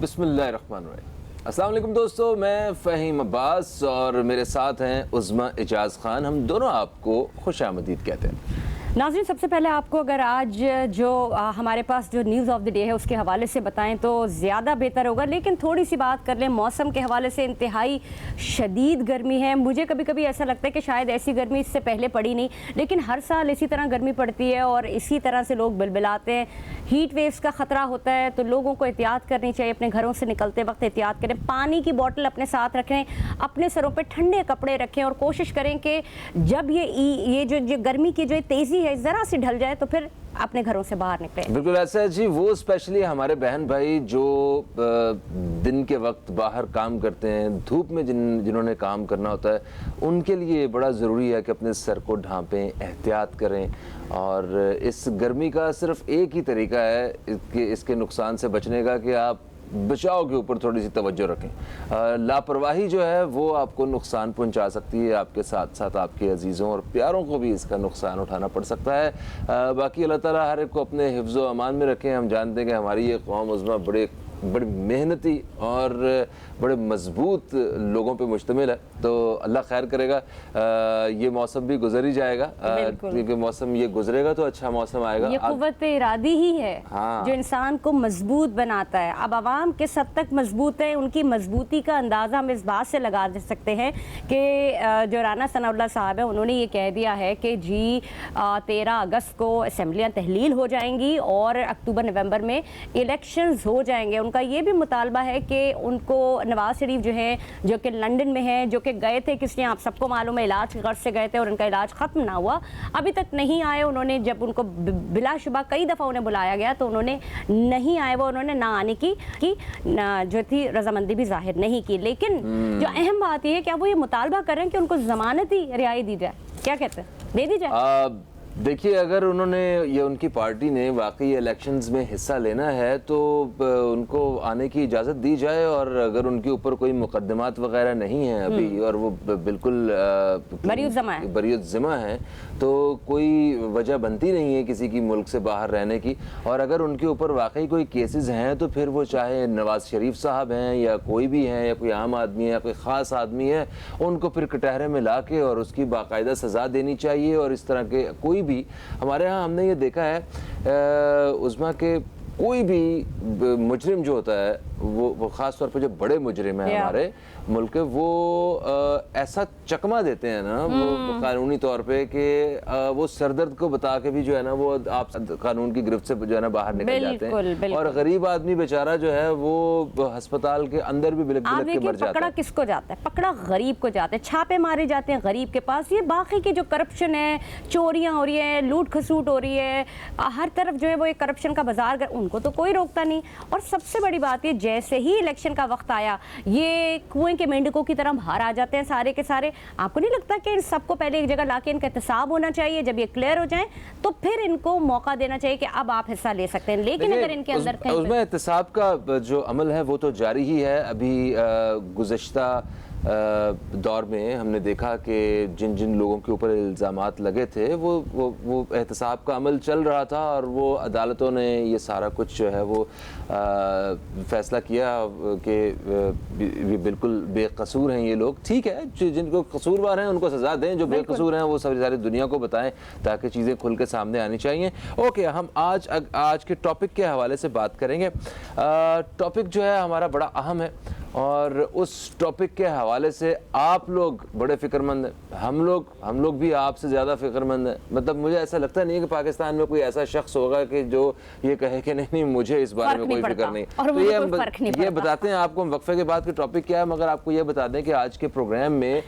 بسم اللہ الرحمن الرحیم۔ السلام علیکم دوستو، میں فہیم عباس اور میرے ساتھ ہیں عظمیٰ اعجاز خان۔ ہم دونوں آپ کو خوش آمدید کہتے ہیں۔ ناظرین، سب سے پہلے آپ کو اگر آج جو ہمارے پاس جو نیوز آف دی ڈے ہے اس کے حوالے سے بتائیں تو زیادہ بہتر ہوگا، لیکن تھوڑی سی بات کر لیں موسم کے حوالے سے۔ انتہائی شدید گرمی ہے، مجھے کبھی کبھی ایسا لگتا ہے کہ شاید ایسی گرمی اس سے پہلے پڑی نہیں، لیکن ہر سال اسی طرح گرمی پڑتی ہے اور اسی طرح سے لوگ بلبلاتے ہیں۔ ہیٹ ویوز کا خطرہ ہوتا ہے تو لوگوں کو احتیاط کرنی چاہیے، اپنے گھروں سے نکلتے وقت احتیاط کریں، پانی کی بوٹل اپنے ساتھ رکھیں، اپنے سروں پہ ٹھنڈے کپڑے رکھیں اور کوشش کریں کہ جب یہ جو گرمی کی جو تیزی ہے ذرا سی ڈھل جائے تو پھر اپنے گھروں سے باہر نکلیں۔ بالکل ایسا ہے جی، وہ اسپیشلی ہمارے بہن بھائی جو دن کے وقت باہر کام کرتے ہیں، دھوپ میں جنہوں نے کام کرنا ہوتا ہے، ان کے لیے بڑا ضروری ہے کہ اپنے سر کو ڈھانپیں، احتیاط کریں۔ اور اس گرمی کا صرف ایک ہی طریقہ ہے کہ اس کے نقصان سے بچنے کا، کہ آپ بچاؤ کے اوپر تھوڑی سی توجہ رکھیں۔ لاپرواہی جو ہے وہ آپ کو نقصان پہنچا سکتی ہے، آپ کے ساتھ ساتھ آپ کے عزیزوں اور پیاروں کو بھی اس کا نقصان اٹھانا پڑ سکتا ہے۔ باقی اللہ تعالیٰ ہر ایک کو اپنے حفظ و امان میں رکھیں۔ ہم جانتے ہیں کہ ہماری یہ قوم عظمیٰ بڑی محنتی اور بڑے مضبوط لوگوں پہ مشتمل ہے، تو اللہ خیر کرے گا۔ یہ موسم بھی گزر ہی جائے گا، کیونکہ موسم یہ گزرے گا تو اچھا موسم آئے گا۔ یہ قوت ارادی ہی ہے جو انسان کو مضبوط بناتا ہے۔ اب عوام کس حد تک مضبوط ہے، ان کی مضبوطی کا اندازہ ہم اس بات سے لگا سکتے ہیں کہ جو رانا ثناء اللہ صاحب ہیں انہوں نے یہ کہہ دیا ہے کہ جی 13 اگست کو اسمبلیاں تحلیل ہو جائیں گی اور اکتوبر نومبر میں الیکشنز ہو جائیں گے۔ ان کا یہ بھی مطالبہ ہے کہ ان کو نواز شریف جو ہیں، جو کہ لنڈن میں ہیں، جو کہ گئے تھے کس لیے آپ سب کو معلوم ہے، علاج کی غرض سے گئے تھے اور ان کا علاج ختم نہ ہوا، ابھی تک نہیں آئے۔ انہوں نے جب ان کو بلا شبہ کئی دفعہ انہیں بلایا گیا تو انہوں نے نہیں آئے، وہ انہوں نے نہ آنے کی جو تھی رضامندی بھی ظاہر نہیں کی۔ لیکن جو اہم بات یہ ہے کہ وہ یہ مطالبہ کریں کہ ان کو ضمانتی رہائی دی جائے، کیا کہتے ہیں، دے دی جائے؟ دیکھیے، اگر انہوں نے یا ان کی پارٹی نے واقعی الیکشنز میں حصہ لینا ہے تو ان کو آنے کی اجازت دی جائے، اور اگر ان کے اوپر کوئی مقدمات وغیرہ نہیں ہیں ابھی اور وہ بالکل بریت ذمہ ہیں، تو کوئی وجہ بنتی نہیں ہے کسی کی ملک سے باہر رہنے کی۔ اور اگر ان کے اوپر واقعی کوئی کیسز ہیں تو پھر وہ چاہے نواز شریف صاحب ہیں یا کوئی بھی ہیں یا کوئی عام آدمی ہے یا کوئی خاص آدمی ہے، ان کو پھر کٹہرے میں لا کے اور اس کی باقاعدہ سزا دینی چاہیے۔ اور اس طرح کے کوئی بھی ہمارے ہاں ہم نے یہ دیکھا ہے عظمیٰ کہ کوئی بھی مجرم جو ہوتا ہے وہ خاص طور پہ جو بڑے مجرم ہیں ہمارے ملک کے، وہ ایسا چکمہ دیتے ہیں نا وہ قانونی طور پہ کہ وہ سردرد کو بتا کے بھی جو ہے نا وہ آپ قانون کی گرفت سے جو ہے نا باہر نکل جاتے ہیں، اور غریب آدمی بیچارہ جو ہے وہ ہسپتال کے اندر بھی بلک بلک کے مر جاتا ہے۔ پکڑا کس کو جاتا ہے؟ پکڑا غریب کو جاتا ہے، چھاپے مارے جاتے ہیں غریب کے پاس۔ یہ باقی کی جو کرپشن ہے، چوریاں ہو رہی ہیں، لوٹ کھسوٹ ہو رہی ہے، ہر طرف جو ہے وہ ایک کرپشن کا بازار، ان کو تو کوئی روکتا نہیں۔ اور سب سے بڑی بات یہ، جیسے ہی الیکشن کا وقت آیا یہ کنویں کے مینڈکوں کی طرح باہر آ جاتے ہیں سارے کے سارے۔ آپ کو نہیں لگتا کہ ان سب کو پہلے ایک جگہ لا کے ان کا احتساب ہونا چاہیے؟ جب یہ کلیئر ہو جائیں تو پھر ان کو موقع دینا چاہیے کہ اب آپ حصہ لے سکتے ہیں۔ لیکن اگر ان کے اندر اس میں احتساب کا جو عمل ہے وہ تو جاری ہی ہے۔ ابھی گزشتہ دور میں ہم نے دیکھا کہ جن لوگوں کے اوپر الزامات لگے تھے وہ احتساب کا عمل چل رہا تھا، اور وہ عدالتوں نے یہ سارا کچھ جو ہے وہ فیصلہ کیا کہ بالکل بے قصور ہیں یہ لوگ۔ ٹھیک ہے، جن کو قصوروار ہیں ان کو سزا دیں، جو بے قصور ہیں وہ ساری دنیا کو بتائیں تاکہ چیزیں کھل کے سامنے آنی چاہیے۔ اوکے، ہم آج کے ٹاپک کے حوالے سے بات کریں گے۔ ٹاپک جو ہے ہمارا بڑا اہم ہے، اور اس ٹاپک کے حوالے سے آپ لوگ بڑے فکر مند ہیں، ہم لوگ بھی آپ سے زیادہ فکر مند ہیں۔ مطلب مجھے ایسا لگتا نہیں ہے کہ پاکستان میں کوئی ایسا شخص ہوگا کہ جو یہ کہے کہ نہیں مجھے اس بارے میں کوئی فکر نہیں۔ تو یہ بتاتے ہیں آپ کو ہم وقفے کے بعد کہ ٹاپک کیا ہے، مگر آپ کو یہ بتا دیں کہ آج کے پروگرام میں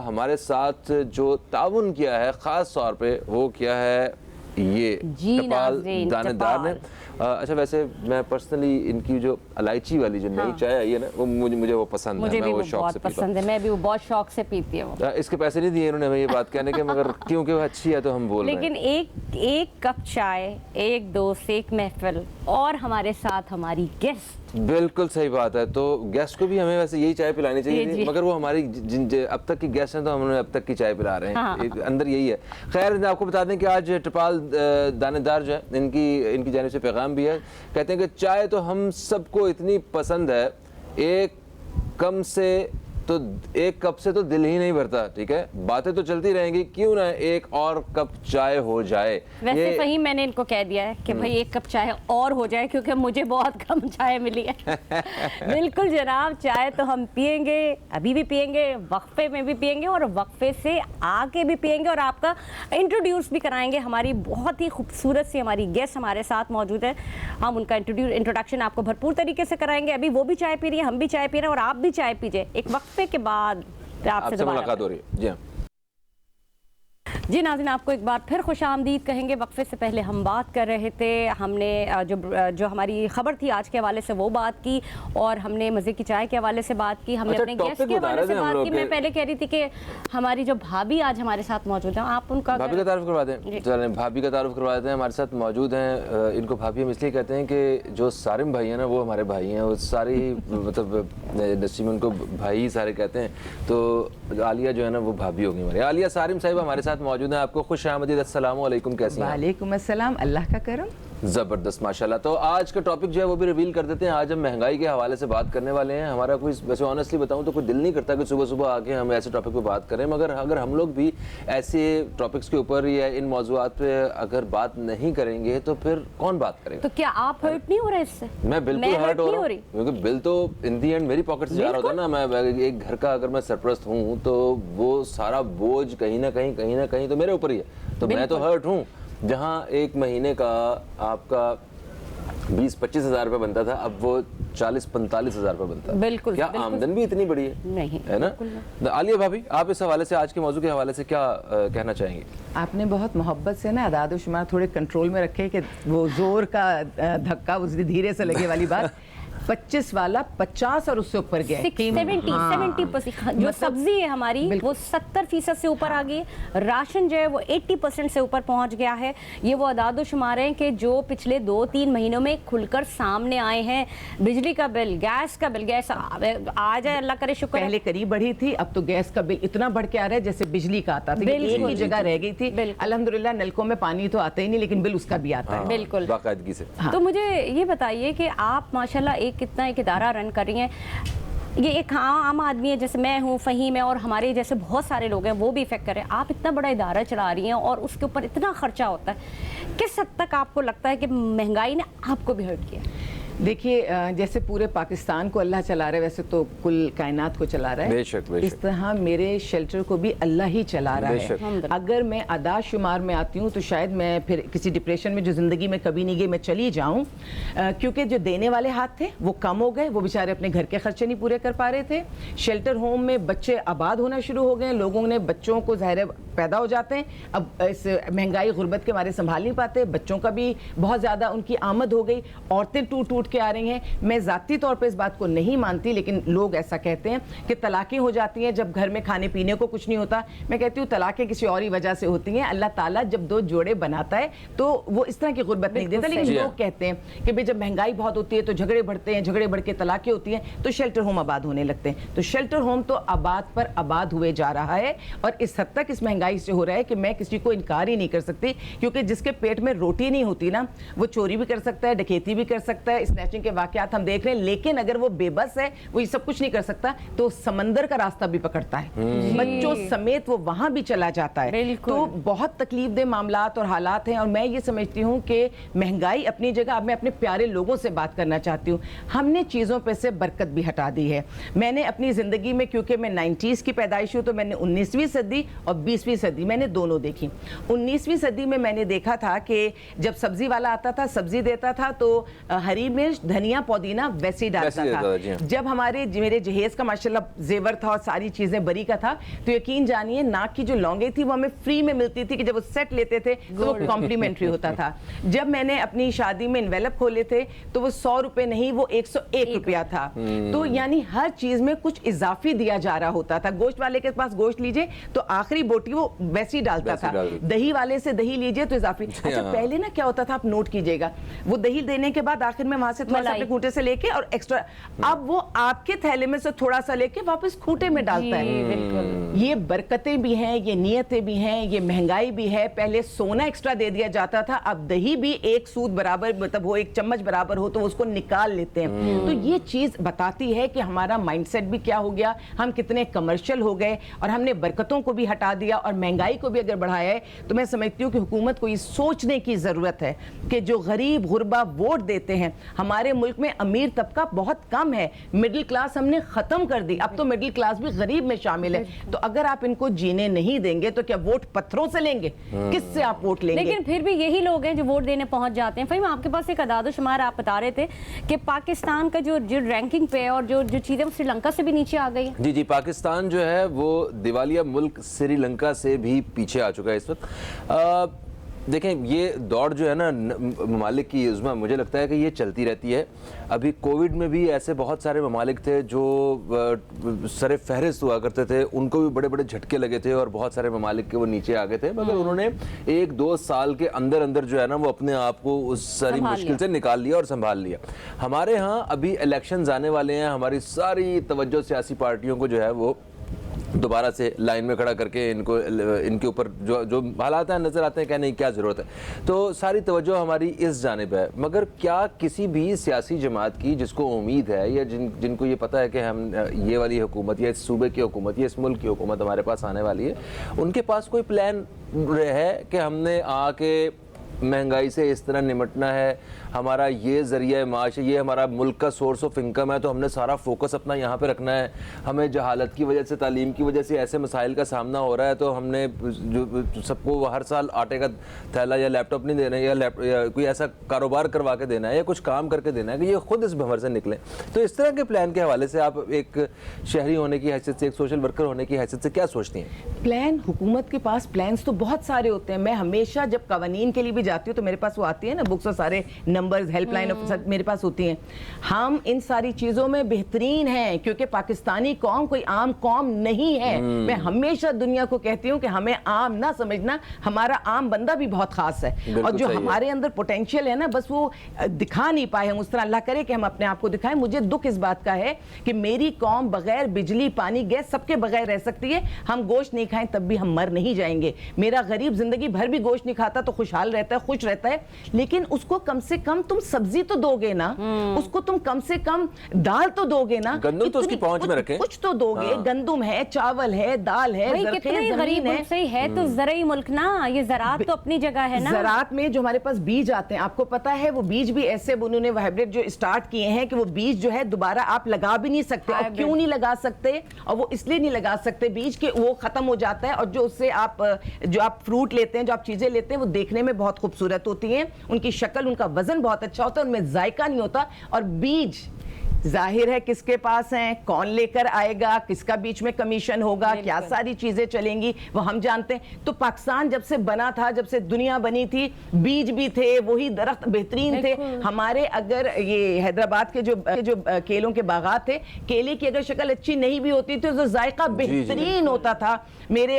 ہمارے ساتھ جو تعاون کیا ہے خاص طور پہ وہ کیا ہے یہ ٹپال دانے دار نے۔ اچھا، ویسے میں پرسنلی ان کی جو الائچی والی جو نئی چائے آئی ہے نا وہ مجھے وہ پسند ہے، میں وہ شوق سے پیتا ہوں۔ میں بھی وہ بہت شوق سے پیتی ہوں۔ اس کے پیسے نہیں دیے انہوں نے ہمیں یہ بات کہنے کے، مگر کیونکہ وہ اچھی ہے تو ہم بول رہے ہیں۔ لیکن ایک کپ چائے، ایک دوست، ایک محفل اور ہمارے ساتھ ہماری گیسٹ बिल्कुल सही बात है। तो गेस्ट को भी हमें वैसे यही चाय पिलानी चाहिए थी, मगर वो हमारी अब तक की गेस्ट हैं तो हम उन्हें अब तक की चाय पिला रहे हैं। अंदर यही है। खैर आपको बता दें कि आज टपाल दानेदार जो है इनकी जानिब से पैगाम भी है। कहते हैं कि चाय तो हम सबको इतनी पसंद है, एक कप से तो दिल ही नहीं भरता, ठीक है, बातें तो चलती रहेंगी, क्यों ना एक और कप चाय हो जाए। वैसे वही मैंने इनको कह दिया है कि भाई एक कप चाय और हो जाए, क्योंकि मुझे बहुत कम चाय मिली है। बिल्कुल जनाब, चाय तो हम पियेंगे, अभी भी पियेंगे, वक्फे में भी पियेंगे और वक्फे से आके भी पियेंगे, और आपका इंट्रोड्यूस भी कराएंगे। हमारी बहुत ही खूबसूरत सी हमारी गेस्ट हमारे साथ मौजूद है, हम उनका इंट्रोडक्शन आपको भरपूर तरीके से कराएंगे। अभी वो भी चाय पी रही है, हम भी चाय पी रहे हैं, और आप भी चाय पीजिए। एक वक्फे के बाद आपसे मुलाकात हो रही है। जी हाँ जी नाज़रीन, आपको एक बार फिर खुश आमदीद कहेंगे। वक्फे से पहले हम बात कर रहे थे, हमने जो हमारी खबर थी आज के हवाले से वो बात की, और हमने मज़े की चाय के हवाले से बात की, हमने अपने गेस्ट के हवाले से बात की। मैं पहले कह रही थी कि हमारी जो भाभी आज हमारे साथ मौजूद हैं, आप उनका भाभी का तारुफ करवा दें। चलें भाभी का तारुफ करवा देते हैं। हमारे साथ मौजूद हैं, इनको भाभी हम इसलिए कहते हैं कि जो सारिम भाई हैं ना, वो हमारे भाई हैं, वो सारे ही मतलब इंडस्ट्री में उनको भाई सारे कहते हैं। तो आलिया जो है ना वो भाभी होगी हमारी। आलिया सारिम साहिब हमारे साथ मौजूद हैं। आपको खुश आमदीद, अस्सलाम वालेकुम, कैसी हैं? वालेकुम अस्सलाम, अल्लाह का करम। ज़बरदस्त माशाल्लाह। तो आज का टॉपिक जो है वो भी रिवील कर देते हैं। आज हम महंगाई के हवाले से बात करने वाले हैं। हमारा कोई, वैसे ऑनेस्टली बताऊं तो कोई दिल नहीं करता कि सुबह सुबह आके हम ऐसे टॉपिक पे बात करें, मगर अगर हम लोग भी ऐसे टॉपिक्स के ऊपर या इन मौज़ूआत पे अगर बात नहीं करेंगे तो फिर कौन बात करेगा? तो क्या आप हर्ट नहीं हो रहे इससे? मैं बिल्कुल हर्ट हो रहा हूँ, क्योंकि बिल तो इन दी एंड मेरी पॉकेट से जा रहा होता है ना। मैं एक घर का अगर मैं सरपरस्त हूँ तो वो सारा बोझ कहीं ना कहीं तो मेरे ऊपर ही है। तो मैं तो हर्ट हूँ। जहाँ एक महीने का आपका 20-25 हज़ार रुपये बनता था, अब वो 40-45 हज़ार रुपये बनता है। बिल्कुल, क्या आमदन भी इतनी बड़ी है? नहीं, है ना। आलिया भाभी, आप इस हवाले से, आज के मौजू के हवाले से क्या कहना चाहेंगी? आपने बहुत मोहब्बत से ना अदाद शुमार थोड़े कंट्रोल में रखे कि वो जोर का धक्का उसकी धीरे से लगे वाली बात। 25 वाला 50 और उससे ऊपर गया। 70% जो सब्जी है हमारी वो 70% से ऊपर आ गई। राशन जो है वो 80% से ऊपर पहुंच गया है। ये वो अदाद शुमार हैं कि जो पिछले 2-3 महीनों में खुलकर सामने आए हैं। बिजली का बिल, गैस का बिल, गैस आ जाए अल्लाह करे शुक्र। पहले करीब बढ़ी थी, अब तो गैस का बिल इतना बढ़ के आ रहा है जैसे बिजली का आता था, एक ही जगह रह गई थी। अल्हम्दुलिल्लाह नलकों में पानी तो आता ही नहीं, लेकिन बिल उसका भी आता है। बिल्कुल बाकायदगी से। तो मुझे ये बताइए कि आप माशाल्लाह कितना एक इदारा रन कर रही हैं। ये एक आम आदमी है, जैसे मैं हूँ, फ़हीम है, और हमारे जैसे बहुत सारे लोग हैं, वो भी इफेक्ट कर रहे हैं। आप इतना बड़ा इदारा चला रही हैं और उसके ऊपर इतना खर्चा होता है, किस हद तक आपको लगता है कि महंगाई ने आपको भी हर्ट किया? देखिए, जैसे पूरे पाकिस्तान को अल्लाह चला रहा है, वैसे तो कुल कायनात को चला रहा है। बेशक। इस तरह मेरे शेल्टर को भी अल्लाह ही चला रहा है। अगर मैं आदाद शुमार में आती हूँ तो शायद मैं फिर किसी डिप्रेशन में जो ज़िंदगी में कभी नहीं गई मैं चली जाऊँ, क्योंकि जो देने वाले हाथ थे वो कम हो गए। वो बेचारे अपने घर के खर्चे नहीं पूरे कर पा रहे थे। शेल्टर होम में बच्चे आबाद होना शुरू हो गए। लोगों ने बच्चों को ज़ाहिर पैदा हो जाते हैं, अब इस महंगाई गुर्बत के मारे संभाल नहीं पाते। बच्चों का भी बहुत ज़्यादा उनकी आमद हो गई। औरतें टूट के आ रही हैं। मैं ज़ाती तौर पे इस बात को नहीं मानती, लेकिन लोग ऐसा कहते हैं कि तलाक़ें हो जाती हैं जब घर में खाने पीने को कुछ नहीं होता। मैं कहती हूँ तलाक़ें किसी और ही वजह से होती हैं। अल्लाह ताला जब दो जोड़े बनाता है तो वो इस तरह की गुर्बत नहीं देता। लेकिन लोग कहते हैं कि भाई जब महंगाई बहुत होती है तो झगड़े बढ़ते हैं, झगड़े बढ़ के तलाक़ें होती हैं, तो शेल्टर होम आबाद होने लगते हैं। तो शेल्टर होम तो आबाद पर आबाद हुए जा रहा है, और इस हद तक इस महंगाई से हो रहा है कि मैं किसी को इनकार ही नहीं कर सकती, क्योंकि जिसके पेट में रोटी नहीं होती ना, वो चोरी भी कर सकता है, डकैती भी कर सकता है, स्नैचिंग के वाकयात हम देख रहे हैं। लेकिन अगर वो बेबस है, वो ये सब कुछ नहीं कर सकता, तो समंदर का रास्ता भी पकड़ता है, बच्चों समेत वो वहां भी चला जाता है। तो बहुत तकलीफ दे मामलात और हालात हैं। और मैं ये समझती हूँ कि महंगाई अपनी जगह, अब मैं अपने प्यारे लोगों से बात करना चाहती हूँ, हमने चीज़ों पे से बरकत भी हटा दी है। मैंने अपनी ज़िंदगी में, क्योंकि मैं 90s की पैदाइश हूँ, तो मैंने 19वीं सदी और 20वीं सदी मैंने दोनों देखी। 19वीं सदी में मैंने देखा था कि जब सब्जी वाला आता था, सब्जी देता था तो हरी मिर्च, धनिया, पुदीना वैसे ही डालता था। जब मेरे जहेज का माशाल्लाह जेवर था और सारी चीजें बरी का था, तो यकीन जानिए नाक की जो लौंगे थी वो हमें फ्री में मिलती थी, कि जब वो सेट लेते थे तो वो कॉम्प्लीमेंट्री होता था। जब मैंने अपनी शादी में इन्वेलप खोले थे तो वो 100 रुपए नहीं, वो 101 रुपया था। तो यानी हर चीज में कुछ इजाफी दिया जा रहा होता था। गोश्त वाले के पास गोश्त लीजिए तो आखिरी बोटी वो वैसे ही डालता था, दही वाले से दही लीजिए तो इजाफी। अच्छा, पहले ना क्या होता था, आप नोट कीजिएगा, वो दही देने के बाद आखिर में वहां वहां से थोड़ा सा अपने खूंटे से लेके और एक्स्ट्रा, अब वो आपके थैले में से थोड़ा सा लेके वापस खूंटे में डालता है। ये बरकतें भी हैं, ये नियतें भी हैं, ये महंगाई भी है। पहले सोना एक्स्ट्रा दे दिया जाता था, अब दही भी एक सूद बराबर, मतलब वो एक चम्मच बराबर हो तो उसको निकाल लेते हैं। तो ये चीज बताती है कि हमारा माइंडसेट भी क्या हो गया, हम कितने कमर्शियल हो गए और हमने बरकतों को भी हटा दिया और महंगाई को भी अगर बढ़ाया है। तो मैं समझती हूँ कि हुकूमत को ये सोचने की जरूरत है कि जो गरीब गुरबा वोट देते हैं, हमारे मुल्क में अमीर तबका बहुत कम है, मिडिल क्लास हमने खत्म कर दी, अब तो मिडिल क्लास भी गरीब में शामिल है। तो अगर आप इनको जीने नहीं देंगे तो क्या वोट पत्थरों से लेंगे? किससे आप वोट लेंगे? लेकिन फिर भी यही लोग हैं जो वोट देने पहुंच जाते हैं। फ़हीम, आपके पास एक अदाद शुमार आप बता रहे थे कि पाकिस्तान का जो रैंकिंग पे है और जो चीज़ें श्रीलंका से भी नीचे आ गई है। जी, पाकिस्तान जो है वो दिवालिया मुल्क श्रीलंका से भी पीछे आ चुका है इस वक्त। देखें, ये दौड़ जो है ना ममालिक की, उसमें मुझे लगता है कि ये चलती रहती है। अभी कोविड में भी ऐसे बहुत सारे ममालिक थे जो सरे फहरिस्त हुआ करते थे, उनको भी बड़े बड़े झटके लगे थे और बहुत सारे ममालिक के वो नीचे आ गए थे, मगर उन्होंने 1-2 साल के अंदर अंदर जो है ना वो अपने आप को उस सारी मुश्किल से निकाल लिया और संभाल लिया। हमारे यहाँ अभी इलेक्शंस आने वाले हैं, हमारी सारी तवज्जो सियासी पार्टियों को जो है वो दोबारा से लाइन में खड़ा करके इनके ऊपर जो हालात हैं नज़र आते हैं, क्या नहीं, क्या ज़रूरत है, तो सारी तवज्जो हमारी इस जानिब है। मगर क्या किसी भी सियासी जमात की जिसको उम्मीद है या जिनको ये पता है कि हम ये वाली हुकूमत या इस सूबे की हुकूमत या इस मुल्क की हुकूमत हमारे पास आने वाली है, उनके पास कोई प्लान है कि हमने आके महंगाई से इस तरह निमटना है, हमारा ये ज़रिया माश है, ये हमारा मुल्क का सोर्स ऑफ इनकम है, तो हमने सारा फोकस अपना यहाँ पे रखना है, हमें जहालत की वजह से, तालीम की वजह से ऐसे मसाइल का सामना हो रहा है, तो हमने जो सबको हर साल आटे का थैला या लैपटॉप नहीं देना है या कोई ऐसा कारोबार करवा के देना है या कुछ काम करके देना है कि ये खुद इस भंवर से निकलें। तो इस तरह के प्लान के हवाले से आप एक शहरी होने की हैसियत से, एक सोशल वर्कर होने की हैसियत से क्या सोचती हैं? प्लान, हुकूमत के पास प्लान्स तो बहुत सारे होते हैं। मैं हमेशा जब कवानीन के लिए भी जाती हूँ तो मेरे पास वो आती है ना बुक्स और सारे नंबर्स, हेल्पलाइन मेरे पास होती हैं। हम इन सारी चीज़ों में बेहतरीन हैं क्योंकि पाकिस्तानी कौम कोई आम कौम नहीं है। मैं हमेशा दुनिया को कहती हूँ कि हमें आम ना समझना, हमारा आम बंदा भी बहुत खास है और जो हमारे अंदर पोटेंशियल है ना, बस वो दिखा नहीं पाए हम उस तरह। अल्लाह करे कि हम अपने आप को दिखाएं। मुझे दुख इस बात का है कि मेरी कौम बगैर बिजली, पानी, गैस सबके बगैर रह सकती है, हम गोश्त नहीं खाएं तब भी हम मर नहीं जाएंगे। मेरा गरीब जिंदगी भर भी गोश्त नहीं खाता तो खुशहाल रहता है, खुश रहता है, लेकिन उसको कम से कम तुम सब्जी तो दोगे ना, उसको तुम कम से कम दाल तो दोगे ना, गंदम तो उसकी पहुंच में रखें, कुछ तो दोगे। गंदम है, चावल है, दाल है, कितने गरीब मुल्क से है तो ज़राई मुल्क ना, ये ज़रात तो अपनी जगह है ना। ज़रात में जो हमारे पास बीज आते हैं, आपको पता है वो बीज भी ऐसे उन्होंने हाइब्रिड जो स्टार्ट किए हैं कि वो बीज जो है दोबारा आप लगा भी नहीं सकते। और क्यों नहीं लगा सकते? और वो इसलिए नहीं लगा सकते बीज के वो खत्म हो जाता है, और जो उससे जो आप फ्रूट लेते हैं, जो आप चीजें लेते हैं, वो देखने में बहुत खूबसूरत होती हैं, उनकी शक्ल, उनका वजन बहुत अच्छा होता है, उनमें जायका नहीं होता। और बीज जाहिर है किसके पास हैं, कौन लेकर आएगा, किसका बीच में कमीशन होगा, क्या सारी चीजें चलेंगी वो हम जानते हैं। तो पाकिस्तान जब से बना था, जब से दुनिया बनी थी, बीज भी थे, वही दरख्त बेहतरीन थे हमारे। अगर ये हैदराबाद के जो केलों के बागात थे, केले की अगर शक्ल अच्छी नहीं भी होती थी तो जायका बेहतरीन होता था।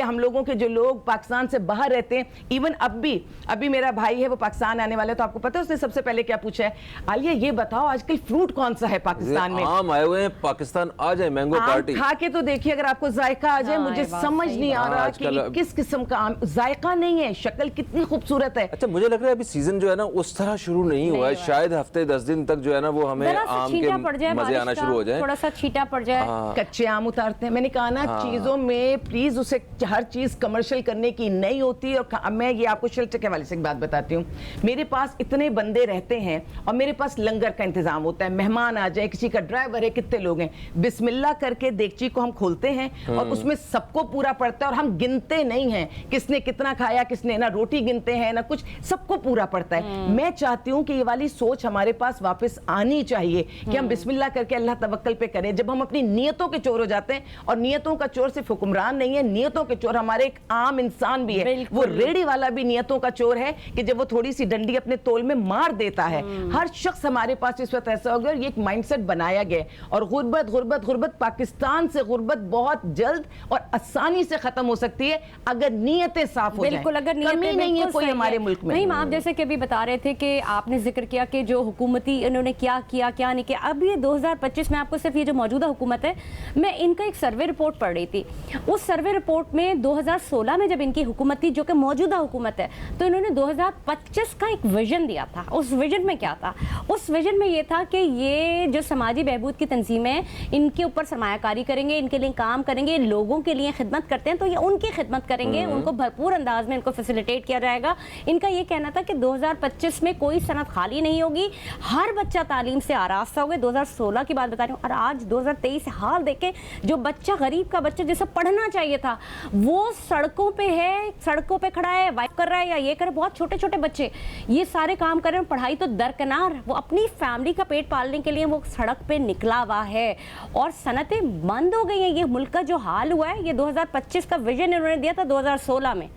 हम लोगों के जो लोग पाकिस्तान से बाहर रहते हैं, इवन अभी मेरा भाई है वो पाकिस्तान आने वाला है, तो आपको पता है उसने सबसे पहले क्या पूछा है, आलिया ये बताओ आजकल फ्रूट कौन सा है पाकिस्तान में? आम आए हुए हैं, पाकिस्तान आ जाए, मैंगो पार्टी खा के तो देखिए अगर आपको जायका आ जाए। मुझे समझ नहीं आ रहा कि किस किस्म का आम, जायका नहीं है, शक्ल कितनी खूबसूरत है। अच्छा, मुझे लग रहा है अभी सीजन जो है ना उस तरह शुरू नहीं हुआ है, शायद हफ्ते 10 दिन तक जो है ना वो हमें आम के मजे आना शुरू हो जाए, थोड़ा सा छींटा पड़ जाए, कच्चे आम उतारते हैं। मैंने कहा ना चीजों में प्लीज उसे हर चीज कमर्शियल करने की नहीं होती। और मैं ये आपको शेल्टर के हवाले से एक बात बताती हूँ। मेरे पास इतने बंदे रहते हैं और मेरे पास लंगर का इंतजाम होता है, मेहमान आ जाए, किसी का ड्राइवर है, कितने लोग हैं, बिस्मिल्लाह करके देगची को हम खोलते हैं और उसमें सबको पूरा पड़ता है, और हम गिनते नहीं हैं किसने कितना खाया, किसने ना रोटी गिनते हैं ना कुछ, सबको पूरा पड़ता है। मैं चाहती हूँ कि ये वाली सोच हमारे पास वापस आनी चाहिए कि हम बिस्मिल्लाह करके अल्लाह तवक्कल पे करें। जब हम अपनी नियतों के चोर हो जाते हैं, और नियतों का चोर सिर्फ हुक्मरान नहीं है, नियतों के चोर हमारे एक आम इंसान भी है, वो रेडी वाला भी नियतों का चोर है कि जब वो थोड़ी सी डंडी अपने तोल में मार देता है। हर शख्स हमारे पास इस वक्त ऐसा हो गया, ये एक माइंडसेट बनाया गया है। और गुर्बत गुर्बत गुर्बत, पाकिस्तान से गुर्बत बहुत जल्द और आसानी से खत्म हो सकती है अगर नीयतें साफ हो जाएं। बिल्कुल, अगर नीयतें कमी नहीं है कोई हमारे मुल्क में। नहीं, आप जैसे कि अभी बता रहे थे कि आपने जिक्र किया कि जो हुकूमती इन्होंने क्या किया क्या नहीं किया। अब ये 2025 में आपको सिर्फ ये जो मौजूदा हुकूमत है, मैं इनका एक सर्वे रिपोर्ट पढ़ रही थी। उस सर्वे रिपोर्ट में 2016 में जब इनकी हुकूमत थी, जो कि मौजूदा हुकूमत है, तो इन्होंने 2025 का एक विजन दिया था। उस विजन में क्या था? उस विजन में ये था कि ये जो समाजी बहबूद की तंजीमें, इनके ऊपर सरमायाकारी करेंगे, इनके लिए काम करेंगे, लोगों के लिए खिदमत करते हैं तो ये उनकी खिदमत करेंगे, उनको भरपूर अंदाज में इनको फैसिलिटेट किया जाएगा। इनका ये कहना था कि 2025 में कोई सनत खाली नहीं होगी, हर बच्चा तालीम से आरास्ता होगा। 2016 की बात बता रही हूँ, और आज 2023 हाल देखे, जो बच्चा गरीब का बच्चा जिसे पढ़ना चाहिए था वो सड़कों पे है, सड़कों पे खड़ा है, वाइप कर रहा है या ये कर, बहुत छोटे छोटे बच्चे ये सारे काम कर रहे हैं, पढ़ाई तो दरकिनार, वो अपनी फैमिली का पेट पालने के लिए वो सड़क पे निकला हुआ है और सनतें बंद हो गई हैं। ये मुल्क का जो हाल हुआ है, ये 2025 का विजन इन्होंने दिया था 2016 में।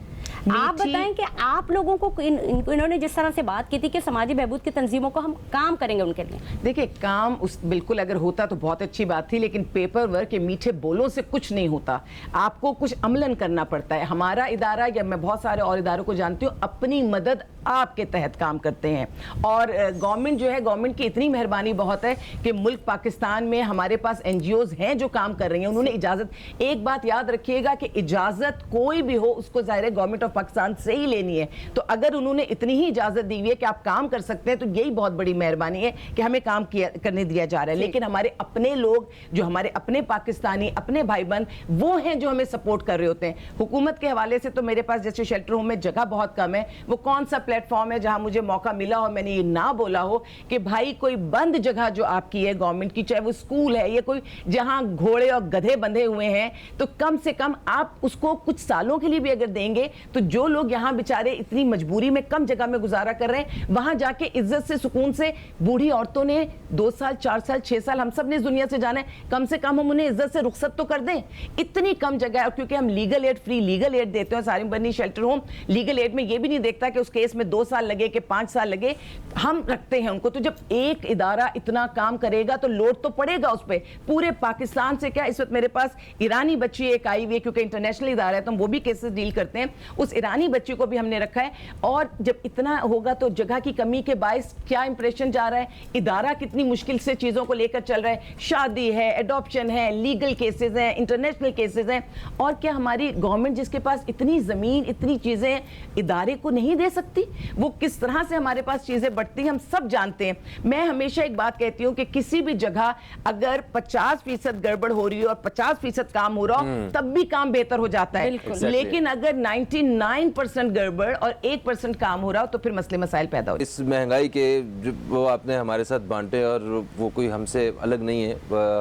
आप बताएं कि आप लोगों को इन्होंने जिस तरह से बात की थी कि समाजी बहबूद की तंजीमों को हम काम करेंगे उनके लिए, देखिए काम उस बिल्कुल अगर होता तो बहुत अच्छी बात थी, लेकिन पेपर वर्क के मीठे बोलों से कुछ नहीं होता, आपको कुछ अमलन करना पड़ता है। हमारा इदारा या मैं बहुत सारे और इदारों को जानती हूँ, अपनी मदद आपके तहत काम करते हैं। और गवर्नमेंट जो है, गवर्नमेंट की इतनी मेहरबानी बहुत है कि मुल्क पाकिस्तान में हमारे पास NGOs हैं जो काम कर रही हैं, उन्होंने इजाज़त, एक बात याद रखिएगा कि इजाज़त कोई भी हो उसको ज़ाहिर है गवर्नमेंट ऑफ पाकिस्तान से ही लेनी है। तो अगर उन्होंने इतनी ही इजाज़त दी हुई है कि आप काम कर सकते हैं तो यही बहुत बड़ी मेहरबानी है कि हमें काम करने दिया जा रहा है। लेकिन हमारे अपने लोग, जो हमारे अपने पाकिस्तानी अपने भाई बहन, वो हैं जो हमें सपोर्ट कर रहे होते हैं। हुकूमत के हवाले से तो मेरे पास जैसे शेल्टर होम में जगह बहुत कम है, वो कौन सा प्लेटफॉर्म है जहां मुझे मौका मिला और मैंने ये ना बोला हो कि भाई कोई बंद जगह जो आपकी है गवर्नमेंट की, चाहे वो स्कूल है या कोई जहां घोड़े और गधे बंधे हुए हैं, तो कम से कम आप उसको कुछ सालों के लिए भी अगर देंगे तो जो लोग यहां बेचारे इतनी मजबूरी में कम जगह में गुजारा कर रहे हैं, वहां जाके इज्जत से सुकून से, बूढ़ी औरतों ने 2 साल 4 साल 6 साल हम सब ने इस दुनिया से जाना है, कम से कम हम उन्हें इज्जत से रुखसत तो कर दें। इतनी कम जगह है, और क्योंकि हम legal aid, free legal aid देते हैं सारिम बनी शेल्टर होम, लीगल एड में ये भी नहीं देखता कि उस केस में 2 साल लगे कि 5 साल लगे, हम रखते हैं उनको। तो जब एक इदारा इतना काम करेगा तो लोड तो पड़ेगा उस पर। पूरे पाकिस्तान से क्या, इस वक्त मेरे पास ईरानी बच्ची एक आई हुई है, क्योंकि इंटरनेशनल इदारा है तो हम वो भी केसेस डील करते हैं, उस ईरानी बच्ची को भी हमने रखा है। और जब इतना होगा तो जगह की कमी के बायस क्या इंप्रेशन जा रहा है, इदारा कितनी मुश्किल से चीज़ों को लेकर चल रहा है, शादी है, एडॉप्शन है, लीगल केसेस हैं, इंटरनेशनल केसेस हैं, और क्या हमारी गवर्नमेंट जिसके पास इतनी ज़मीन, इतनी चीज़ें इदारे को नहीं दे सकती? वो किस तरह से हमारे पास चीज़ें बढ़ती हैं हम सब जानते हैं। मैं हमेशा एक बात कहती हूँ कि किसी भी जगह अगर 50% गड़बड़ हो रही हो और 50% काम हो रहा हो तब भी काम बेहतर हो जाता है। लेकिन अगर 99% गड़बड़ और 1% काम हो रहा हो तो फिर मसले मसाइल पैदा हो। इस महंगाई के जो वो आपने हमारे साथ बांटे और वो कोई हमसे अलग नहीं है,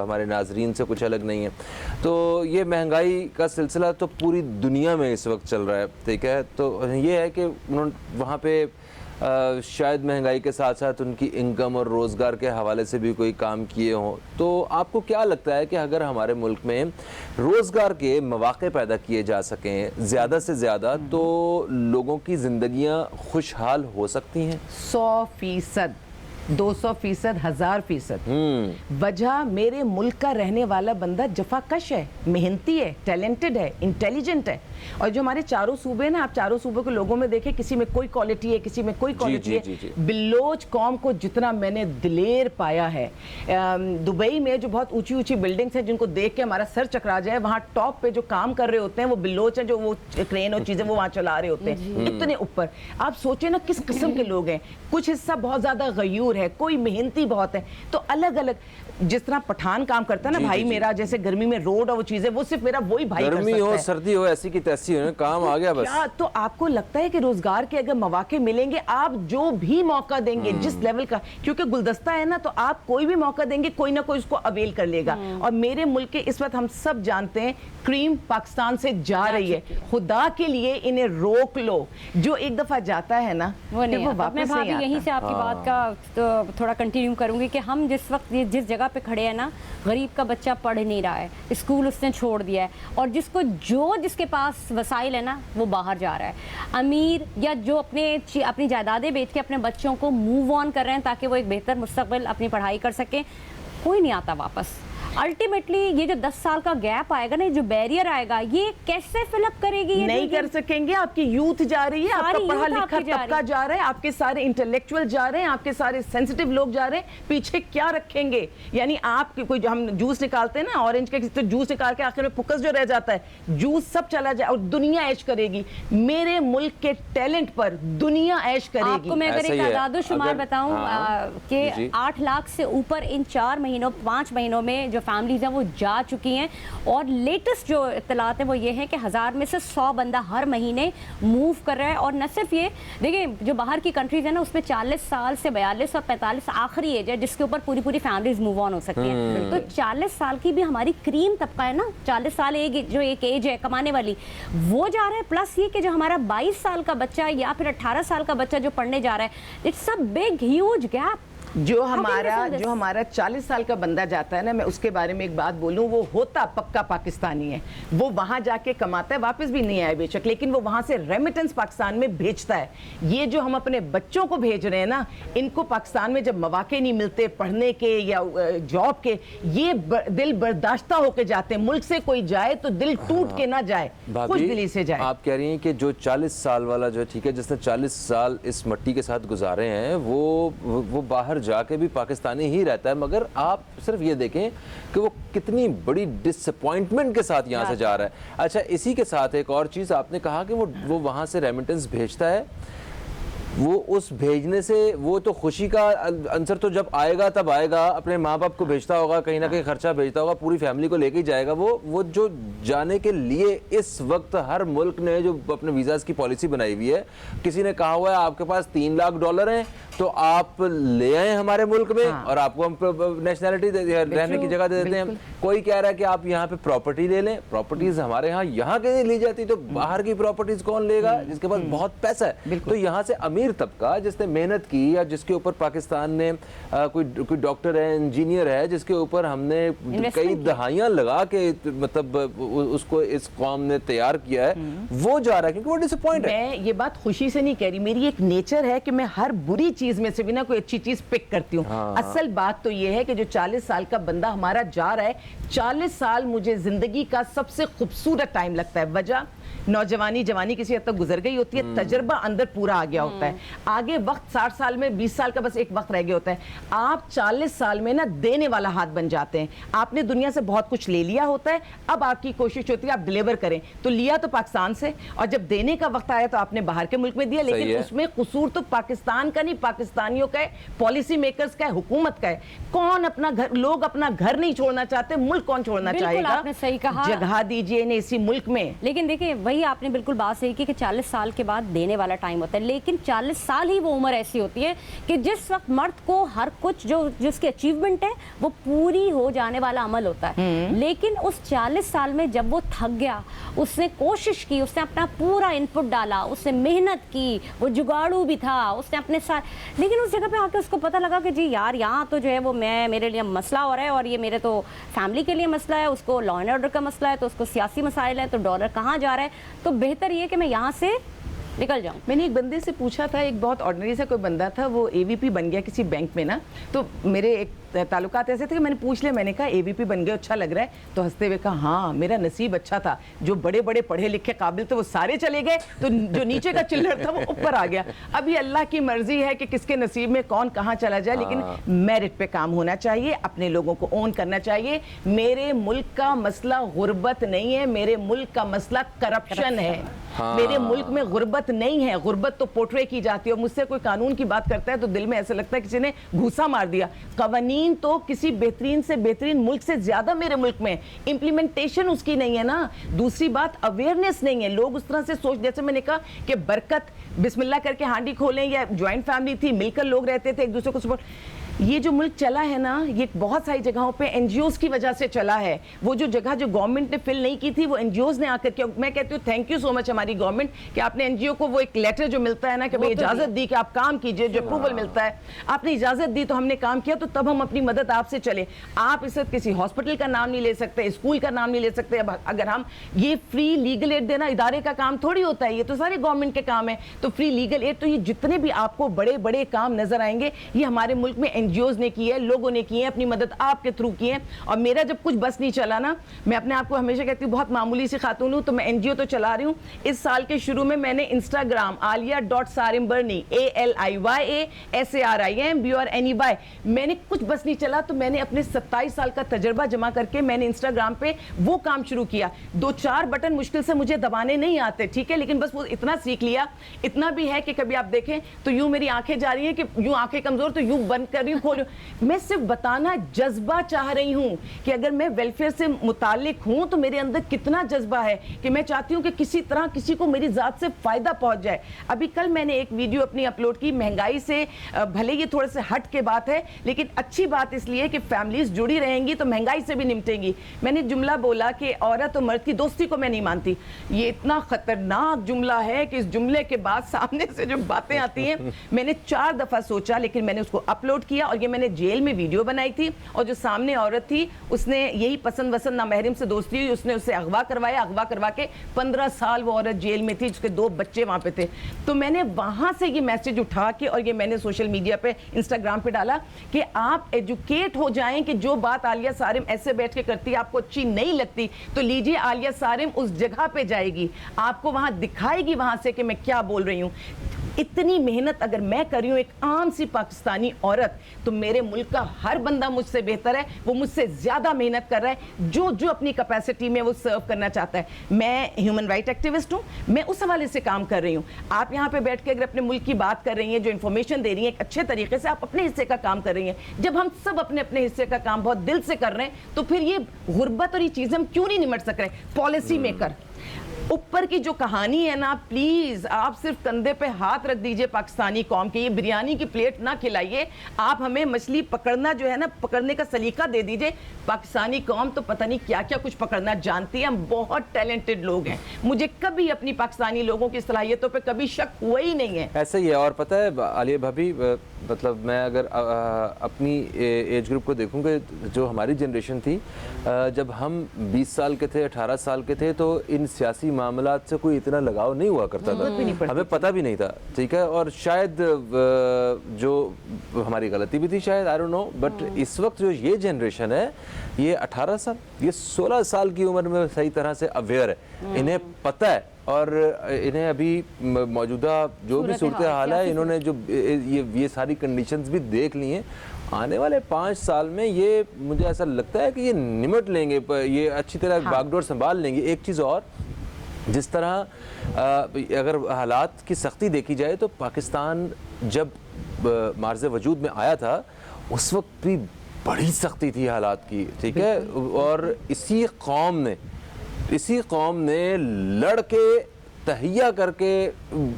हमारे नाजरीन से कुछ अलग नहीं है। तो ये महंगाई का सिलसिला तो पूरी दुनिया में इस वक्त चल रहा है, ठीक है। तो ये है कि उन्होंने वहाँ पे शायद महंगाई के साथ साथ उनकी इनकम और रोज़गार के हवाले से भी कोई काम किए हों। तो आपको क्या लगता है कि अगर हमारे मुल्क में रोज़गार के मौक़े पैदा किए जा सकें ज़्यादा से ज़्यादा, तो लोगों की ज़िंदगियां खुशहाल हो सकती हैं? 100%, 200%, 1000%। वजह, मेरे मुल्क का रहने वाला बंदा जफाकश है, मेहनती है, टैलेंटेड है, इंटेलिजेंट है। और जो हमारे चारों सूबे ना, आप चारों सूबों के लोगों में देखें, किसी में कोई क्वालिटी है, किसी में कोई क्वालिटी है। बिल्लोच कौम को जितना मैंने दिलेर पाया है, दुबई में जो बहुत ऊंची ऊंची बिल्डिंग्स हैं जिनको देख के हमारा सर चकरा जाए, वहाँ टॉप पे जो काम कर रहे होते हैं वो बिल्लोच हैं, जो वो क्रेन और चीज़ें वो वहाँ चला रहे होते हैं, इतने ऊपर। आप सोचें ना किस किस्म के लोग हैं। कुछ हिस्सा बहुत ज़्यादा गयूर है, कोई मेहनती बहुत है। तो अलग अलग, जिस तरह पठान काम करता है ना भाई मेरा, जैसे गर्मी में रोड और वो चीजें, वो सिर्फ मेरा वही भाई कर सकता है। गर्मी हो सर्दी हो, ऐसी की तैसी हो, काम आ गया बस। क्या तो आपको लगता है कि रोजगार के अगर मौके मिलेंगे, आप जो भी मौका देंगे जिस लेवल का, क्योंकि गुलदस्ता है ना, तो आप कोई भी मौका देंगे कोई ना कोई उसको अवेल कर लेगा। और मेरे मुल्क के इस वक्त हम सब जानते हैं क्रीम पाकिस्तान से जा रही है, खुदा के लिए इन्हें रोक लो। जो एक दफा जाता है ना वो नहीं, मैं भाभी यहीं से आपकी बात का तो थोड़ा कंटिन्यू करूंगी कि हम जिस वक्त जिस जगह पे खड़े हैं ना, गरीब का बच्चा पढ़ नहीं रहा है, स्कूल उसने छोड़ दिया है, और जिसके पास वसाइल है ना वो बाहर जा रहा है। अमीर या जो अपनी जायदादें बेच के अपने बच्चों को मूव ऑन कर रहे हैं ताकि वो एक बेहतर मुस्तकबिल अपनी पढ़ाई कर सकें। कोई नहीं आता वापस। अल्टीमेटली ये जो 10 साल का गैप आएगा ना, जो बैरियर आएगा, ये कैसे फिलअप करेगी? ये नहीं कर सकेंगे। आपकी यूथ जा रही है, आपका पढ़ा लिखा तबका जा रहा है, आपके सारे इंटेलेक्चुअल जा रहे हैं, आपके सारे सेंसिटिव लोग जा रहे हैं, पीछे क्या रखेंगे? यानी आप कोई जो हम जूस निकालते हैं ना ऑरेंज के, तो जूस निकाल के आखिर में फोकस जो रह जाता है, जूस सब चला जाए और दुनिया ऐश करेगी। मेरे मुल्क के टैलेंट पर दुनिया ऐश करेगी। आपको मैं अगर एक आदादोशुमार बताऊं कि 8 लाख से ऊपर इन 4 महीनों 5 महीनों में जो फैमिलीज हैं वो जा चुकी हैं, और लेटेस्ट जो इत्तलात है वो ये है कि 1000 में से 100 बंदा हर महीने मूव कर रहा है। और न सिर्फ ये, देखिए जो बाहर की कंट्रीज है ना, उसमें 40 साल से 42 और 45 आखिरी एज है जिसके ऊपर पूरी पूरी फैमिलीज मूव ऑन हो सकती हैं। तो 40 साल की भी हमारी क्रीम तबका है ना, 40 साल जो एक एज है कमाने वाली, वो जा रहा है। प्लस ये कि जो हमारा 22 साल का बच्चा या फिर 18 साल का बच्चा जो पढ़ने जा रहा है, it's a big huge gap. जो हमारा 40 साल का बंदा जाता है ना, मैं उसके बारे में एक बात बोलूं, वो होता पक्का पाकिस्तानी है। वो वहां जाके कमाता है, वापस भी नहीं आए बेशक, लेकिन वो वहां से रेमिटेंस पाकिस्तान में भेजता है। ये जो हम अपने बच्चों को भेज रहे हैं ना, इनको पाकिस्तान में जब मौके नहीं मिलते पढ़ने के या जॉब के, ये दिल बर्दाश्ता होके जाते हैं। मुल्क से कोई जाए तो दिल टूट के ना जाए, कुछ दिली से जाए। आप कह रही हैं कि जो 40 साल वाला जो, ठीक है, जिसने 40 साल इस मिट्टी के साथ गुजारे हैं, वो बाहर जाके भी पाकिस्तानी ही रहता है, मगर आप सिर्फ ये देखें कि वो कितनी बड़ी डिसअपॉइंटमेंट के साथ यहाँ से जा रहा है। अच्छा, इसी के साथ एक और चीज़ आपने कहा कि वो वहाँ से रेमिटेंस भेजता है, वो उस भेजने से वो तो खुशी का आंसर तो जब आएगा तब आएगा, अपने माँ बाप को भेजता होगा, कहीं ना कहीं खर्चा भेजता होगा, पूरी फैमिली को लेके जाएगा। वो जो जाने के लिए इस वक्त हर मुल्क ने जो अपने वीज़ाज़ की पॉलिसी बनाई हुई है, किसी ने कहा हुआ है आपके पास $3 लाख हैं तो आप ले आए हमारे मुल्क में और आपको हम नेशनैलिटी रहने की जगह दे देते हैं। कोई कह रहा है कि आप यहाँ पे प्रॉपर्टी ले लें, प्रॉपर्टीज हमारे यहाँ के ली जाती, तो बाहर की प्रॉपर्टीज कौन लेगा जिसके पास बहुत पैसा है? तो यहाँ से अमीर तबका जिसने मेहनत की, या जिसके ऊपर पाकिस्तान ने कोई डॉक्टर है, इंजीनियर है, जिसके ऊपर हमने कई दहाइयां लगा के मतलब उसको इस कौम ने तैयार किया है, वो जा रहा है क्योंकि वो डिसअपॉइंट है। मैं ये बात खुशी से नहीं कह रही, मेरी एक नेचर है कि मैं हर बुरी चीज में से भी ना कोई अच्छी चीज पिक करती हूँ। असल बात तो ये है कि जो 40 साल का बंदा हमारा जा रहा है, 40 साल मुझे जिंदगी का सबसे खूबसूरत टाइम लगता है। वजह, नौजवानी जवानी किसी हद तक गुजर गई होती है, तजर्बा अंदर पूरा आ गया होता है, आगे वक्त 60 साल में 20 साल का बस एक वक्त रह गया होता है। आप 40 साल में ना देने वाला हाथ बन जाते हैं। आपने दुनिया से बहुत कुछ ले लिया होता है, अब आपकी कोशिश होती है आप डिलीवर करें। तो लिया तो पाकिस्तान से, और जब देने का वक्त आया तो आपने बाहर के मुल्क में दिया, लेकिन उसमें कसूर तो पाकिस्तान का नहीं, पाकिस्तानियों का है, पॉलिसी मेकर्स का है, हुकूमत का है। कौन अपना घर, लोग अपना घर नहीं छोड़ना चाहते, मुल्क कौन छोड़ना चाहेगा? आपने सही कहा, जगह दीजिए इन्हें इसी मुल्क में। लेकिन देखिए वही आपने बिल्कुल बात सही की कि 40 साल के बाद देने वाला टाइम होता है, लेकिन 40 साल ही वो उम्र ऐसी होती है कि जिस वक्त मर्द को हर कुछ जो जिसकी अचीवमेंट है वो पूरी हो जाने वाला अमल होता है। लेकिन उस 40 साल में जब वो थक गया, उसने कोशिश की, उसने अपना पूरा इनपुट डाला, उसने मेहनत की, वो जुगाड़ू भी था, उसने अपने साथ, लेकिन उस जगह पे आके उसको पता लगा कि जी यार यहाँ तो जो है वो मेरे लिए मसला हो रहा है, और ये मेरे तो फैमिली के लिए मसला है, उसको लॉ एंड ऑर्डर का मसला है, तो उसको सियासी मसाइल है, तो डॉलर कहाँ जा रहा है, तो बेहतर ये कि मैं यहाँ से निकल जाऊं। मैंने एक बंदे से पूछा था, एक बहुत ऑर्डिनरी सा कोई बंदा था, वो एवीपी बन गया किसी बैंक में ना, तो मेरे एक ताल्लुकात ऐसे थे कि मैंने पूछ लिया, मैंने कहा एवीपी बन गया, अच्छा लग रहा है? तो हंसते हुए कहा हाँ मेरा नसीब अच्छा था, जो बड़े बड़े पढ़े लिखे काबिल थे वो सारे चले गए, तो जो नीचे का चिल्लर था वो ऊपर आ गया। अभी अल्लाह की मर्जी है कि किसके नसीब में कौन कहाँ चला जाए, लेकिन मेरिट पे काम होना चाहिए, अपने लोगों को ओन करना चाहिए। मेरे मुल्क का मसला गुर्बत नहीं है, मेरे मुल्क का मसला करप्शन है। मेरे मुल्क में गुर्बत नहीं है, गुर्बत तो पोर्ट्रे की जाती है। मुझसे कोई कानून की बात करता है तो दिल में ऐसा लगता है किसी ने घूसा मार दिया। कवानीन तो किसी बेहतरीन से बेहतरीन मुल्क से ज्यादा मेरे मुल्क में, इंप्लीमेंटेशन उसकी नहीं है ना। दूसरी बात, अवेयरनेस नहीं है। लोग उस तरह से सोच, जैसे मैंने कहा कि बरकत बिस्मिल्लाह करके हांडी खोलें, या ज्वाइंट फैमिली थी, मिलकर लोग रहते थे, एक दूसरे को सपोर्ट। ये जो मुल्क चला है ना, ये बहुत सारी जगहों पे एनजीओज की वजह से चला है। वो जो जगह जो गवर्नमेंट ने फिल नहीं की थी, वो एनजीओज ने आकर के, मैं कहती हूँ थैंक यू सो मच हमारी गवर्नमेंट कि आपने एनजीओ को वो एक लेटर जो मिलता है ना कि भाई इजाजत दी कि आप काम कीजिए, जो अप्रूवल मिलता है, आपने इजाजत दी तो हमने काम किया, तो तब हम अपनी मदद आपसे चले। आप इस वक्त किसी हॉस्पिटल का नाम नहीं ले सकते, स्कूल का नाम नहीं ले सकते। अब अगर हम ये फ्री लीगल एड देना इदारे का काम थोड़ी होता है, ये तो सारे गवर्नमेंट के काम है। तो फ्री लीगल एड, तो ये जितने भी आपको बड़े बड़े काम नजर आएंगे, ये हमारे मुल्क में NGOs نے کی ہے, لوگوں نے کی ہے, اپنی مدد آپ کے تھرو کی ہے. اور میرا جب کچھ بس نہیں چلا نا, میں اپنے آپ کو ہمیشہ کہتی ہوں بہت معمولی سی خاتون ہوں, تو میں NGO تو چلا رہی ہوں. اس سال کے شروع میں نے انسٹاگرام alia.sarimbarni ALIYASARIMBURNEY, میں نے کچھ بس نہیں چلا تو میں نے اپنے 27 سال کا تجربہ جمع کر کے میں نے انسٹاگرام پہ وہ کام شروع کیا. 2-4 بٹن مشکل سے مجھے دبانے نہیں آتے, ٹھیک ہے, لیکن بس وہ اتنا سیکھ لیا. اتنا بھی ہے کہ کبھی آپ دیکھیں تو یوں میری آنکھیں جا رہی ہیں کہ یوں آنکھیں کمزور تو یوں بند کر رہی ہوں, کھول رہی ہوں. میں صرف بتانا جذبہ چاہ رہی ہوں کہ اگر میں ویلفیئر سے متعلق ہوں تو میرے اندر کتنا جذبہ ہے کہ میں چاہتی ہوں کہ کسی طرح کسی کو میری ذات سے فائدہ پہنچ جائے. ابھی کل میں نے ایک ویڈیو اپنی اپلوڈ کی, مہنگائی سے بھلے یہ تھوڑے سے ہٹ کے بات ہے لیکن اچھی بات اس لیے کہ فیملیز جڑی رہیں گی تو مہنگائی سے بھی نمٹیں گی. میں نے جملہ بولا کہ عورت اور مرد کی دوستی کو میں نہیں مانتی. یہ اتنا خطرناک جملہ ہے کہ اس جملے کے بعد سامنے سے جو باتیں آتی ہیں, میں نے 4 دفعہ سوچا لیکن میں نے اس کو اپلوڈ کیا. اور یہ میں نے جیل میں ویڈیو بنائی تھی, اور جو سامنے عورت تھی اس نے یہی پسند وسند نامحرم سے دوستی ہوئی, اس نے اسے اغوا کروایا, اغوا کروا کے 15 سال وہ عورت جیل میں تھی, جس کے 2 بچے وہاں پہ تھے. تو میں نے وہاں سے یہ میسج اٹھا کے اور یہ میں نے سوشل میڈیا پہ انسٹاگرام پہ ڈالا کہ آپ ایجوکیٹ ہو جائیں کہ جو بات عالیہ صارم ایسے بیٹھ کے کرتی ہے آپ کو اچھی نہیں لگتی تو لیجیے عالیہ صارم اس جگہ پہ جائے گی, آپ کو وہاں دکھائے گی وہاں سے کہ میں کیا بول رہی ہوں. اتنی محنت اگر میں کر رہی ہوں ایک عام سی پاکستانی عورت, تو میرے ملک کا ہر بندہ مجھ سے بہتر ہے, وہ مجھ سے زیادہ محنت کر رہا ہے جو اپنی کیپیسٹی میں وہ سرو کرنا چاہتا ہے. میں ہیومن رائٹ ایکٹیوسٹ ہوں, میں اس حوالے سے کام کر رہی ہوں. آپ یہاں پہ بیٹھ کے اگر اپنے ملک کی بات کر رہی ہیں, جو انفارمیشن دے رہی ہیں ایک اچھے طریقے سے, آپ اپنے حصے کا کام کر رہی ہیں. جب ہم سب اپنے اپنے حصے کا کام بہت دل سے کر رہے ہیں تو پھر یہ غربت اور یہ چیزیں ہم کیوں نہیں نمٹ سک رہے. پالیسی میکر اوپر کی جو کہانی ہے نا, پلیز آپ صرف کندھے پہ ہاتھ رکھ دیجئے پاکستانی قوم کے, یہ بریانی کی پلیٹ نہ کھلائیے, آپ ہمیں مچھلی پکڑنا جو ہے نا پکڑنے کا سلیقہ دے دیجئے. پاکستانی قوم تو پتہ نہیں کیا کیا کچھ پکڑنا جانتی ہے, ہم بہت ٹیلنٹڈ لوگ ہیں. مجھے کبھی اپنی پاکستانی لوگوں کی صلاحیتوں پہ کبھی شک ہوا ہی نہیں ہے. ایسا ہی ہے. اور پتہ ہے عالیہ بھابی, مطلب میں اگر اپنی ایج گروپ کو دیکھوں کہ جو ہماری جنریشن تھی, جب ہم 20 سال کے تھے, 18 سال کے تھے, تو ان سیاسی معاملات سے کوئی اتنا لگاؤ نہیں ہوا کرتا تھا, ہمیں پتہ بھی نہیں تھا, ٹھیک ہے. اور شاید جو ہماری غلطی بھی تھی شاید, آئی ڈونٹ نو, بٹ اس وقت جو یہ جنریشن ہے, یہ 18 سال, یہ 16 سال کی عمر میں صحیح طرح سے اویئر ہے, انہیں پتہ ہے, اور انہیں ابھی موجودہ جو بھی صورتحال ہے, انہوں نے جو یہ ساری کنڈیشنز بھی دیکھ لی ہیں. آنے والے 5 سال میں یہ مجھے ایسا لگتا ہے کہ یہ نمٹ لیں گے, یہ اچھی طرح باغ ڈور سنبھال لیں گے. ایک چیز اور, جس طرح اگر حالات کی سختی دیکھی جائے تو پاکستان جب معرض وجود میں آیا تھا اس وقت بھی بڑی سختی تھی حالات کی, ٹھیک ہے. اور اسی قوم نے لڑ کے تہیہ کر کے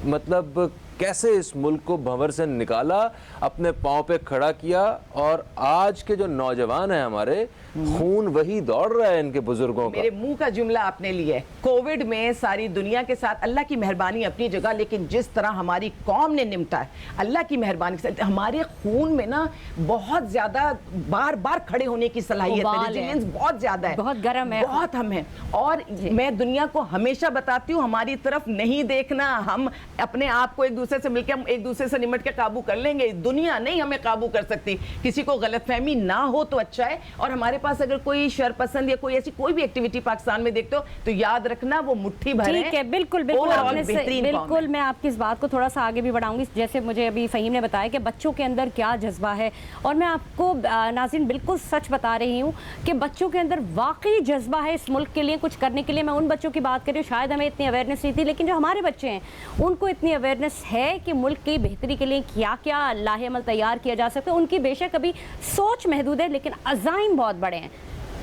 مطلب کیسے اس ملک کو بھنور سے نکالا, اپنے پاؤں پہ کھڑا کیا. اور آج کے جو نوجوان ہیں ہمارے, خون وہی دوڑ رہا ہے ان کے بزرگوں کا. میرے منہ کا جملہ آپ نے لیا ہے. کووڈ میں ساری دنیا کے ساتھ اللہ کی مہربانی اپنی جگہ, لیکن جس طرح ہماری قوم نے نمٹا ہے اللہ کی مہربانی کے ساتھ, ہمارے خون میں نا بہت زیادہ بار بار کھڑے ہونے کی صلاحیت ہے, ریزیلینس بہت زیادہ ہے, بہت گرم ہے, بہت ہم ہیں. اور میں دنیا کو ہمیشہ بتاتی ہوں ہماری طرف نہیں دیکھنا, ہم اپنے آپ کو ایک دوسرے سے مل کے, ہم ایک دوسرے سے نمٹ کے قابو کر لیں گے. دنیا نہیں ہمیں قابو کر سکتی. کسی کو غلط فہمی نہ ہو تو اچھا ہے. اور ہمارے پاس اگر کوئی شر پسند یا کوئی ایسی کوئی بھی ایکٹیویٹی پاکستان میں دیکھتے ہو تو یاد رکھنا وہ مٹھی بھر ہے. ٹھیک ہے, بالکل بالکل میں آپ کی اس بات کو تھوڑا سا آگے بھی بڑھاؤں گی. جیسے مجھے ابھی فہیم نے بتایا کہ بچوں کے اندر کیا جذبہ ہے, اور میں آپ کو ناظرین بالکل سچ بتا رہی ہوں کہ بچوں کے اندر واقعی جذبہ ہے اس ملک کے لیے کچھ کرنے کے لیے. میں ان بچوں کی بات کر رہی ہوں, شاید ہمیں اتنی اویئرنیس نہیں تھی, لیکن جو ہمارے بچے ہیں ان کو اتنی اویئرنیس ہے کہ ملک کی بہتری کے لیے کیا کیا لاہ عمل تیار کیا جا سکتا ہے. ان کی بے شک ابھی سوچ محدود ہے لیکن عزائم بہت بڑے ہیں.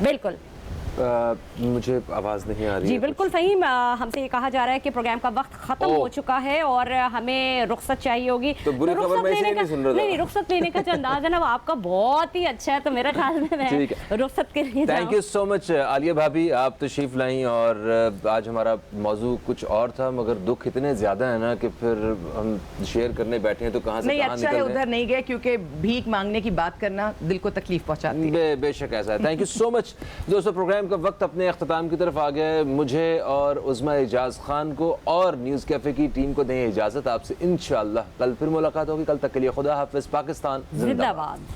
بالکل مجھے آواز نہیں آ رہی. جی بالکل فہیم, ہم سے یہ کہا جا رہا ہے کہ پروگرام کا وقت ختم ہو چکا ہے اور ہمیں رخصت چاہیے ہوگی. تو بری خبر میں اسی لیے نہیں سن رہا تھا. نہیں, رخصت لینے کا جو انداز ہے نا وہ آپ کا بہت ہی اچھا ہے, تو میرا خیال میں رخصت کے لیے. تھینک یو سو مچ عالیہ بھابی, آپ تشریف لائیں. اور آج ہمارا موضوع کچھ اور تھا, مگر دکھ اتنے زیادہ ہے نا کہ پھر ہم شیئر کرنے بیٹھے ہیں تو کہاں سے نہیں, کہاں اچھا ہے نکل ادھر نہیں گئے, کیونکہ بھیک مانگنے کی بات کرنا دل کو تکلیف پہنچاتی ہے. بے شک ایسا ہے. تھینک یو سو مچ دوستو. پروگرام ٹائم کا وقت اپنے اختتام کی طرف آ گیا ہے. مجھے اور عظمیٰ اعجاز خان کو اور نیوز کیفے کی ٹیم کو دیں اجازت. آپ سے انشاءاللہ کل پھر ملاقات ہوگی. کل تک کے لیے خدا حافظ. پاکستان زندہ باد.